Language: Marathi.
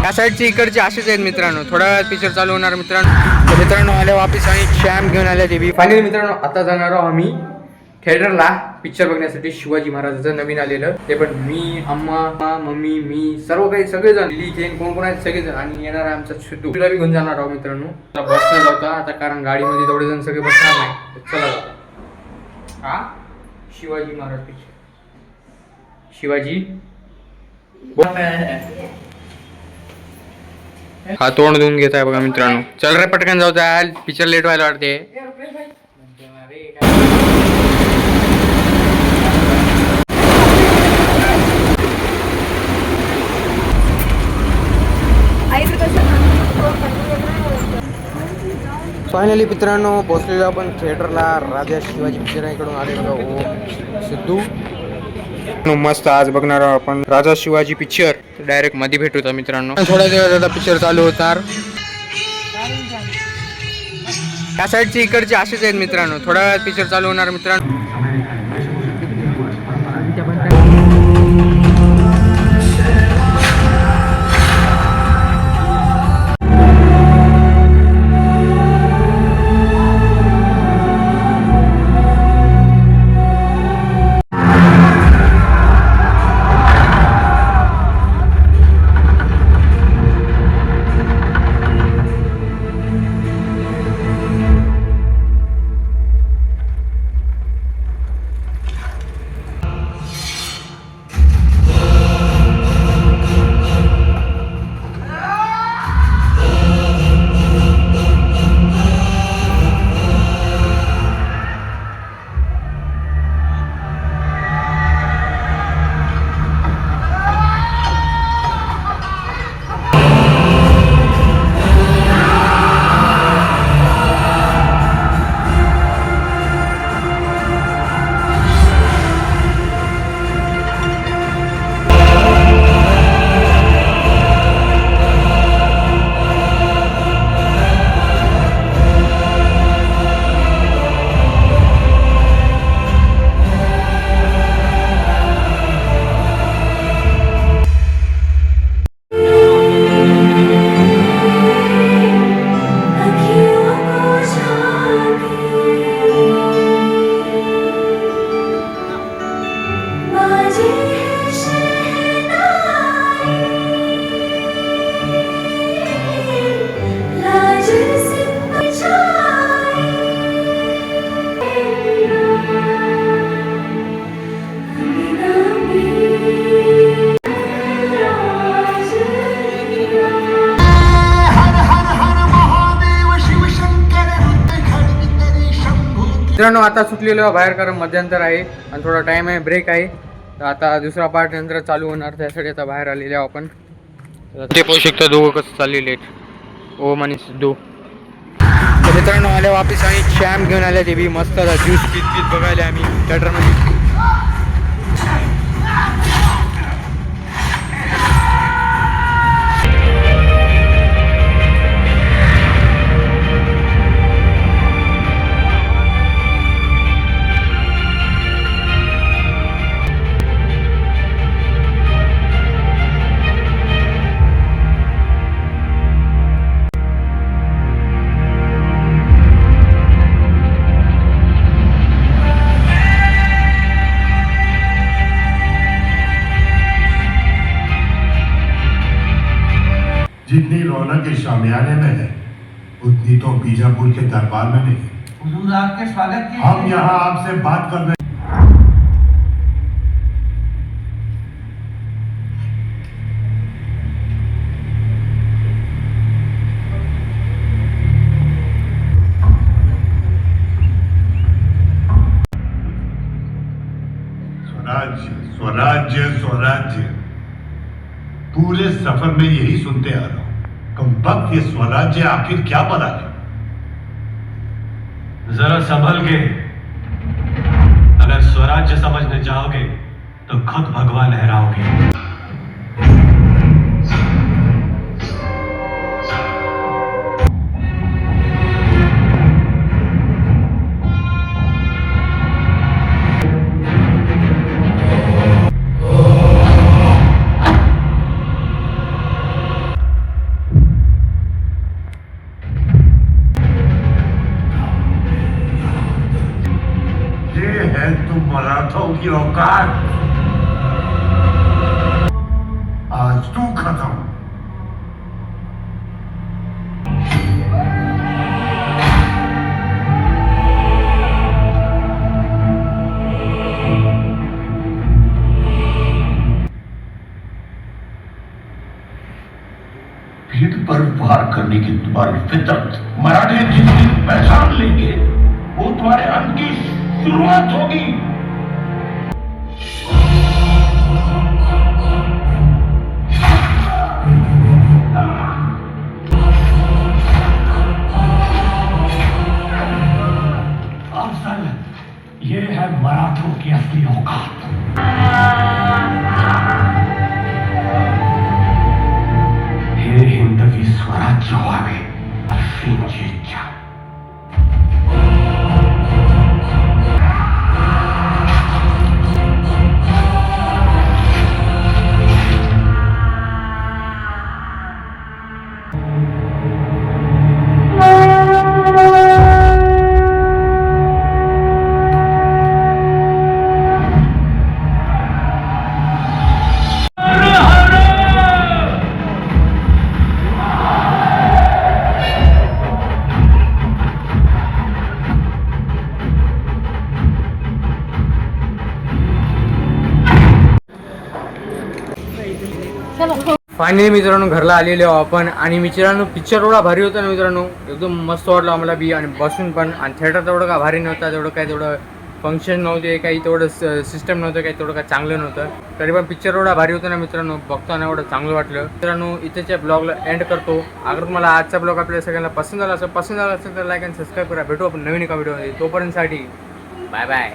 या साईडचे इकडचे असेच आहेत मित्रांनो. थोड्या वेळात पिक्चर चालू होणार मित्रांनो. तर मित्रांनो आले वापिस आणि शॅम घेऊन आले देवी. फायनली मित्रांनो आता जाणार आहोत आम्ही थिएटरला पिक्चर बघण्यासाठी. शिवाजी महाराजाचं नवीन आलेलं. ते पण मी, अम्मा, मम्मी, मी सर्व काही सगळेजण इथे कोण कोण आहेत सगळेजण. आणि येणार आहे आमचा सिद्धू. तिला बी घेऊन जाणार आहोत मित्रांनो. बसनं जातो आता कारण गाडीमध्ये तेवढे जण सगळे बसणार नाही. चला जातो. हा शिवाजी महाराज पिक्चर. शिवाजी हा तोंड धुवून घेत आहे बघा मित्रांनो. चल रे पटकन जाऊ द्या पिक्चर लेट व्हायला वाटते. फायनली मित्रांनो पोहोचलेलो आपण थिएटरला. राजा शिवाजी पिक्चर इकडून आले बघा. ओ सिद्धू मस्त आज बघणार आहोत आपण राजा शिवाजी पिक्चर. डायरेक्ट मध्ये भेटू होता मित्रांनो. थोड्या दिवस आता पिक्चर चालू होणार. त्या साईडचे इकडचे असेच आहेत मित्रांनो. थोड्या वेळात पिक्चर चालू होणार मित्रांनो. मित्रांनो आता सुटलेलो बाहेर कारण मध्यंतर आहे आणि थोडा टाइम आहे, ब्रेक आहे. तर आता दुसरा पार्ट नंतर चालू होणार. त्यासाठी आता बाहेर आलेले आहोत आपण. ते पाहू शकता दोघं कसं चाललेले आहेत, ओम आणि सिद्धू. तर मित्रांनो आले वापिस आणि शॅम घेऊन आले देवी. मस्त ज्यूस पीत बघायला आम्ही थिएटरमध्ये. जितनी रौनक इस शामियाने में है उतनी तो बीजापुर के दरबार में नहीं। हुजूर आपके स्वागत के हम यहाँ आपसे बात कर रहे हैं। स्वराज्य स्वराज्य स्वराज्य, पूरे सफर में यही सुनते आ रहा हूं। कम वक्त ये स्वराज्य आखिर क्या बना है? जरा संभल के, अगर स्वराज्य समझने जाओगे तो खुद भगवान लहराओगे। की औकात आज तू खत्म. पीठ पर वार करने की तुम्हारी फितरत मराठे जिस दिन पहचान लेंगे वो तुम्हारे अंत की शुरुआत होगी. अफसल ये है मराठों की असली औकात. हे हिंदवी स्वराज्य व्हावे अफींची इच्छा. फायनली मित्रांनो घरला आलेलो आहो आपण. आणि मित्रांनो पिक्चर एवढा भारी होता ना मित्रांनो, एकदम मस्त वाटलं आम्हाला बी. आणि बसून पण, आणि थिएटर तेवढं काय भारी नव्हता, तेवढं काय तेवढं फंक्शन नव्हते, काही तेवढं सिस्टम नव्हतं, काही तेवढं काय चांगलं नव्हतं. तरी पण पिक्चर एवढा भारी होता ना मित्रांनो, बघताना एवढं चांगलं वाटलं. मित्रांनो इथेच्या ब्लॉगला एंड करतो. अगर तुम्हाला आजचा ब्लॉग आपल्या सगळ्यांना पसंत झाला असेल तर लाईक आणि सबस्क्राईब करा. भेटू आपण नवीन एका व्हिडिओमध्ये. तोपर्यंतसाठी बाय बाय.